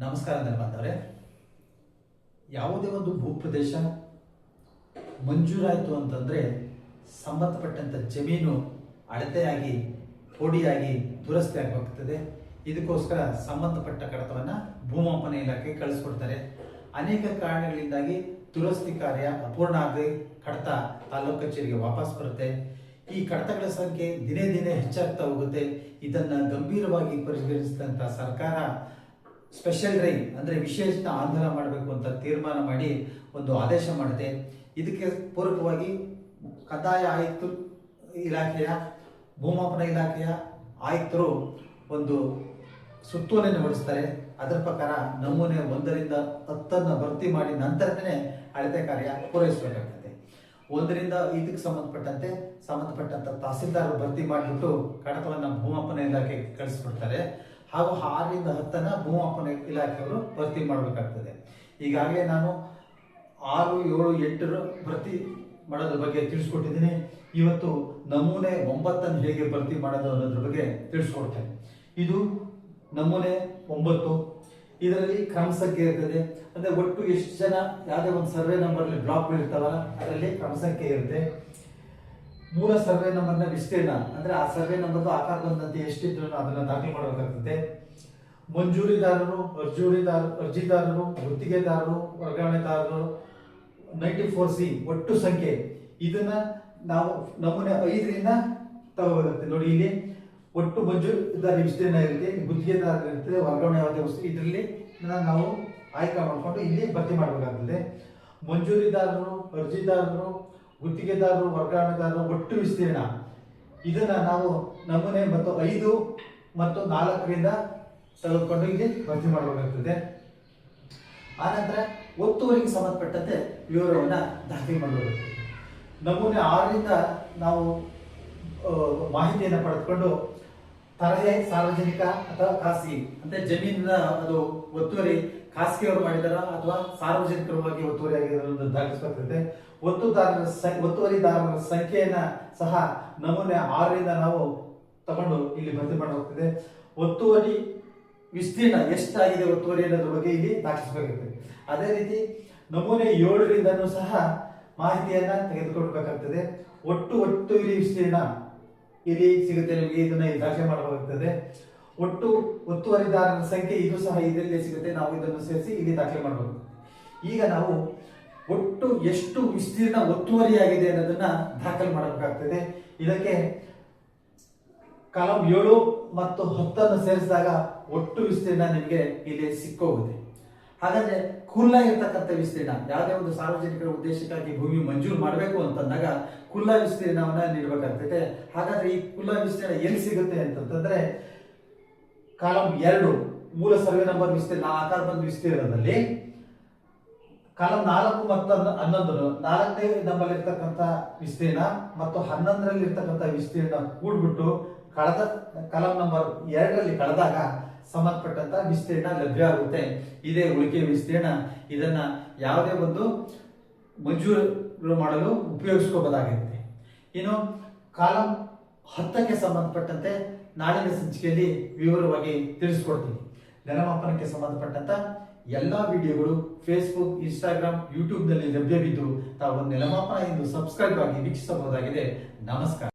ನಮಸ್ಕಾರ ಬಾಂಧವರೇ. ಯಾವುದೇ ಒಂದು ಭೂಪ್ರದೇಶ ಮಂಜೂರಾಯಿತು ಅಂತಂದರೆ ಸಂಬಂಧಪಟ್ಟಂಥ ಜಮೀನು ಅಳತೆಯಾಗಿ ಪೋಡಿಯಾಗಿ ದುರಸ್ತಿ ಆಗಬೇಕಾಗ್ತದೆ. ಇದಕ್ಕೋಸ್ಕರ ಸಂಬಂಧಪಟ್ಟ ಕಡತವನ್ನು ಭೂಮಾಪನ ಇಲಾಖೆಗೆ ಕಳಿಸ್ಕೊಡ್ತಾರೆ. ಅನೇಕ ಕಾರಣಗಳಿಂದಾಗಿ ದುರಸ್ತಿ ಕಾರ್ಯ ಅಪೂರ್ಣ ಆಗಿ ಕಡತ ತಾಲೂಕು ಕಚೇರಿಗೆ ವಾಪಸ್ ಬರುತ್ತೆ. ಈ ಕಡತಗಳ ಸಂಖ್ಯೆ ದಿನೇ ದಿನೇ ಹೆಚ್ಚಾಗ್ತಾ ಹೋಗುತ್ತೆ. ಇದನ್ನು ಗಂಭೀರವಾಗಿ ಪರಿಗಣಿಸಿದಂಥ ಸರ್ಕಾರ ಸ್ಪೆಷಲ್ ಡ್ರೈವ್ ಅಂದರೆ ವಿಶೇಷ ಆಂದೋಲನ ಮಾಡಬೇಕು ಅಂತ ತೀರ್ಮಾನ ಮಾಡಿ ಒಂದು ಆದೇಶ ಮಾಡಿದೆ. ಇದಕ್ಕೆ ಪೂರಕವಾಗಿ ಕಂದಾಯ ಆಯುಕ್ತ ಇಲಾಖೆಯ ಭೂಮಾಪನ ಇಲಾಖೆಯ ಆಯುಕ್ತರು ಒಂದು ಸುತ್ತೋಲೆಯನ್ನು ಹೊರಡಿಸ್ತಾರೆ. ಅದರ ಪ್ರಕಾರ ನಮೂನೆ 1ರಿಂದ 10 ಭರ್ತಿ ಮಾಡಿ ನಂತರನೇ ಅಳತೆ ಕಾರ್ಯ ಪೂರೈಸಬೇಕಾಗ್ತದೆ. 1ರಿಂದ 5ಕ್ಕೆ ಸಂಬಂಧಪಟ್ಟಂತ ತಹಸೀಲ್ದಾರ್ ಭರ್ತಿ ಮಾಡಿಬಿಟ್ಟು ಕಡತವನ್ನು ಭೂಮಾಪನ ಇಲಾಖೆಗೆ ಕಳಿಸ್ಬಿಡ್ತಾರೆ. ಹಾಗೂ 6ರಿಂದ 10 ಭೂಮಾಪನ ಇಲಾಖೆಯವರು ಭರ್ತಿ ಮಾಡಬೇಕಾಗ್ತದೆ. ಈಗಾಗಲೇ ನಾನು 6, 7, 8 ಭರ್ತಿ ಮಾಡೋದ್ರ ಬಗ್ಗೆ ತಿಳಿಸ್ಕೊಟ್ಟಿದ್ದೀನಿ. ಇವತ್ತು ನಮೂನೆ 9 ಹೇಗೆ ಭರ್ತಿ ಮಾಡೋದು ಅನ್ನೋದ್ರ ಬಗ್ಗೆ ತಿಳಿಸ್ಕೊಡ್ತೇನೆ. ಇದು ನಮೂನೆ 9. ಇದರಲ್ಲಿ ಕ್ರಮ ಸಂಖ್ಯೆ ಇರ್ತದೆ. ಅಂದ್ರೆ ಒಟ್ಟು ಎಷ್ಟು ಜನ ಯಾವುದೇ ಒಂದು ಸರ್ವೆ ನಂಬರ್ ಬ್ಲಾಕ್ ಇರ್ತಾವಲ್ಲ ಅದರಲ್ಲಿ ಕ್ರಮ ಸಂಖ್ಯೆ ಇರುತ್ತೆ. ಮೂಲ ಸರ್ವೆ ನಂಬರ್ನ ವಿಸ್ತೀರ್ಣ ಅಂದ್ರೆ ಆ ಸರ್ವೆ ನಂಬರ್ ಆಕಾರ ಬಂದಂತೆ ಎಷ್ಟಿದ್ರು ಅದನ್ನ ದಾಖಲೆ ಮಾಡಬೇಕಾಗ್ತದೆ. ಮಂಜೂರಿದಾರರು, ಅರ್ಜಿದಾರರು, ಗುತ್ತಿಗೆದಾರರು, ವರ್ಗಾವಣೆದಾರರು 94C ಒಟ್ಟು ಸಂಖ್ಯೆ. ಇದನ್ನ ನಾವು ನಮೂನೆ 5ರಿಂದ ತಗೋಬೇಕಾಗ್ತದೆ. ನೋಡಿ, ಇಲ್ಲಿ ಒಟ್ಟು ಮಂಜೂರಿದಾರ ವಿಸ್ತೀರ್ಣ ಇರುತ್ತೆ, ಗುತ್ತಿಗೆದಾರ ಇರ್ತದೆ, ವರ್ಗಾವಣೆ ವಸ್ತು ಇದರಲ್ಲಿ ನಾವು ಆಯ್ಕೆ ಮಾಡಿಕೊಂಡು ಇಲ್ಲಿ ಭರ್ತಿ ಮಾಡಬೇಕಾಗ್ತದೆ. ಮಂಜೂರಿದಾರರು, ಅರ್ಜಿದಾರರು, ಗುತ್ತಿಗೆದಾರರು, ವರ್ಗಾವಣೆದಾರರು ಒಟ್ಟು ವಿಸ್ತೀರ್ಣ ಇದನ್ನ ನಾವು ನಮೂನೆ 5 ಮತ್ತು 4ರಿಂದ ತೆಗೆದುಕೊಂಡು ಇಲ್ಲಿ ಭರ್ತಿ ಮಾಡಬೇಕಾಗ್ತದೆ. ಆನಂತರ ಒತ್ತುವರಿಗೆ ಸಂಬಂಧಪಟ್ಟಂತೆ ವಿವರವನ್ನು ದಾಖಲೆ ಮಾಡಬೇಕಾಗ್ತದೆ. ನಮೂನೆ 6ರಿಂದ ನಾವು ಮಾಹಿತಿಯನ್ನು ಪಡೆದುಕೊಂಡು ತರಹೆ ಸಾರ್ವಜನಿಕ ಅಥವಾ ಖಾಸಗಿ ಅಂದ್ರೆ ಜಮೀನಿನ ಅದು ಒತ್ತುವರಿ ಖಾಸಗಿಯವರು ಮಾಡಿದಾರ ಅಥವಾ ಸಾರ್ವಜನಿಕರವಾಗಿ ಒತ್ತುವರಿ ಆಗಿರೋದನ್ನು ದಾಖಲಿಸಬೇಕಾಗ್ತದೆ. ಒತ್ತುವರಿದಾರರ ಸಂಖ್ಯೆಯನ್ನ ಸಹ ನಮೂನೆ 6ರಿಂದ ನಾವು ತಗೊಂಡು ಇಲ್ಲಿ ಭರ್ತಿ ಮಾಡಬೇಕಾಗ್ತದೆ. ಒತ್ತುವರಿ ವಿಸ್ತೀರ್ಣ ಎಷ್ಟಾಗಿದೆ ಒತ್ತುವರಿ ಅನ್ನೋದ್ರ ಬಗ್ಗೆ ಇಲ್ಲಿ ದಾಖಲಿಸಬೇಕಾಗ್ತದೆ. ಅದೇ ರೀತಿ ನಮೂನೆ 7ರಿಂದನೂ ಸಹ ಮಾಹಿತಿಯನ್ನ ತೆಗೆದುಕೊಳ್ಬೇಕಾಗ್ತದೆ. ಒತ್ತುವರಿ ವಿಸ್ತೀರ್ಣ ಇಲ್ಲಿ ಸಿಗುತ್ತೆ ನಿಮಗೆ, ಇದನ್ನ ದಾಖಲೆ ಮಾಡಬೇಕಾಗ್ತದೆ. ಒಟ್ಟು ಒತ್ತುವರಿದಾರರ ಸಂಖ್ಯೆ ಇದು ಸಹ ಇದರಲ್ಲಿ ಸಿಗುತ್ತೆ, ನಾವು ಇದನ್ನು ಸೇರಿಸಿ ಇಲ್ಲಿ ದಾಖಲೆ ಮಾಡಬೇಕು. ಈಗ ನಾವು ಒಟ್ಟು ಎಷ್ಟು ವಿಸ್ತೀರ್ಣ ಒತ್ತುವರಿಯಾಗಿದೆ ಅನ್ನೋದನ್ನ ದಾಖಲೆ ಮಾಡಬೇಕಾಗ್ತದೆ. ಇದಕ್ಕೆ ಕಾಲಂ 7 ಮತ್ತು 10 ಸೇರಿಸಿದಾಗ ಒಟ್ಟು ವಿಸ್ತೀರ್ಣ ನಿಮಗೆ ಇಲ್ಲಿ ಸಿಕ್ಕೋಗುತ್ತೆ. ಹಾಗಾದ್ರೆ ಖುಲ್ಲಾ ಇರ್ತಕ್ಕಂಥ ವಿಸ್ತೀರ್ಣ, ಯಾವುದೇ ಒಂದು ಸಾರ್ವಜನಿಕರ ಉದ್ದೇಶಕ್ಕಾಗಿ ಭೂಮಿ ಮಂಜೂರು ಮಾಡಬೇಕು ಅಂತಂದಾಗ ಖುಲ್ಲಾ ವಿಸ್ತೀರ್ಣವನ್ನ ನೀಡಬೇಕಾಗ್ತದೆ. ಹಾಗಾದ್ರೆ ಈ ಖುಲ್ಲಾ ವಿಸ್ತೀರ್ಣ ಎಲ್ಲಿ ಸಿಗುತ್ತೆ ಅಂತಂದ್ರೆ ಕಾಲಂ 2 ಮೂಲ ಸರ್ವೆ ನಂಬರ್ ವಿಸ್ತೀರ್ಣ ಆಕಾರ ಬಂದ ವಿಸ್ತೀರ್ಣದಲ್ಲಿ ಕಾಲಂ 4 ಮತ್ತು 11 4ನೇ ನಂಬರ್ ಇರ್ತಕ್ಕಂಥ ವಿಸ್ತೀರ್ಣ ಮತ್ತು 11ರಲ್ಲಿ ಇರ್ತಕ್ಕಂಥ ವಿಸ್ತೀರ್ಣ ಕೂಡ್ಬಿಟ್ಟು ಕಾಲಂ ನಂಬರ್ 2ರಲ್ಲಿ ಕಳೆದಾಗ ಸಂಬಂಧಪಟ್ಟಂತ ವಿಸ್ತೀರ್ಣ ಲಭ್ಯ ಆಗುತ್ತೆ. ಇದೇ ಉಳಿಕೆ ವಿಸ್ತೀರ್ಣ. ಇದನ್ನ ಯಾವುದೇ ಒಂದು ಮಂಜೂರು ಮಾಡಲು ಉಪಯೋಗಿಸ್ಕೋಬಹುದಾಗಿರುತ್ತೆ. ಇನ್ನು ಕಾಲಂ 10ಕ್ಕೆ ಸಂಬಂಧಪಟ್ಟಂತೆ ನಾಳಿನ ಸಂಚಿಕೆಯಲ್ಲಿ ವಿವರವಾಗಿ ತಿಳಿಸ್ಕೊಡ್ತೀನಿ. ನೆಲಮಾಪನಕ್ಕೆ ಸಂಬಂಧಪಟ್ಟಂತ ಎಲ್ಲಾ ವಿಡಿಯೋಗಳು ಫೇಸ್ಬುಕ್, ಇನ್ಸ್ಟಾಗ್ರಾಮ್, ಯೂಟ್ಯೂಬ್ ನಲ್ಲಿ ಲಭ್ಯವಿದ್ದು ತಾವು ನೆಲಮಾಪನ ಎಂದು ಸಬ್ಸ್ಕ್ರೈಬ್ ಆಗಿ ವೀಕ್ಷಿಸಬಹುದಾಗಿದೆ. ನಮಸ್ಕಾರ.